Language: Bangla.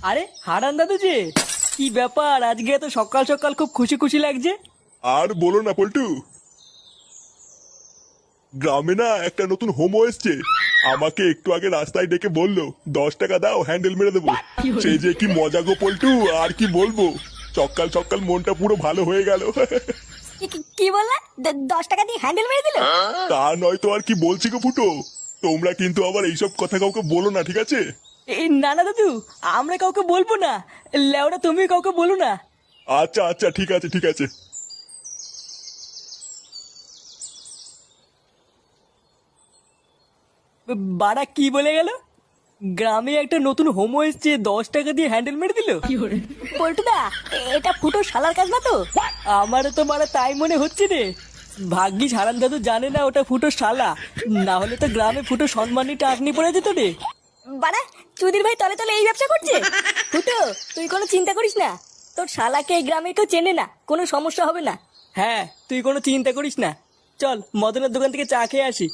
আরে হারান দাদু যে, কি ব্যাপার আজকে এত সকাল সকাল খুব খুশি খুশি লাগছে? আর বলো না পল্টু, গ্রামে না একটা নতুন হোমো এসছে। আমাকে একটু আগে রাস্তায় ডেকে বললো 10 টাকা দাও, হ্যান্ডেল মেরে দেবো। সেই যে কি মজা গো পল্টু, আর কি বলবো। সকাল সকাল মনটা পুরো ভালো হয়ে গেল। কি বললা? 10 টাকা দিয়ে হ্যান্ডেল মেরে দিল? তা নয় তো আর কি বলছি গো ফুটো। তোমরা কিন্তু আবার এইসব কথা কাউকে বলো না, ঠিক আছে? এই না না দাদু, আমরা কাউকে বলবো না। লেওরা তুমি কাউকে বলো না। আচ্ছা আচ্ছা, ঠিক আছে ঠিক আছে। বাড়া কি বলে গেল? গ্রামে একটা নতুন হোমো এসছে, 10 টাকা দিয়ে হ্যান্ডেল মেরে দিল? পল্টুদা, এটা ফুটো শালার কাজ না তো? আমারও তো বাড়া তাই মনে হচ্ছে রে। ভাগ্যিস হারান দাদু জানে না ওটা ফুটো শালা, না হলে তো গ্রামে ফুটো সম্মানী টাকনি পড়ে যেত রে। বাড়া, চুদির ভাই তলে তলে এই ব্যবসা করছে। ফুটো, তুই কোনো চিন্তা করিস না। তোর শালাকে এই গ্রামে কেউ চেনে না, কোনো সমস্যা হবে না। হ্যাঁ, তুই কোনো চিন্তা করিস না। চল মদনের দোকান থেকে চা খেয়ে আসি।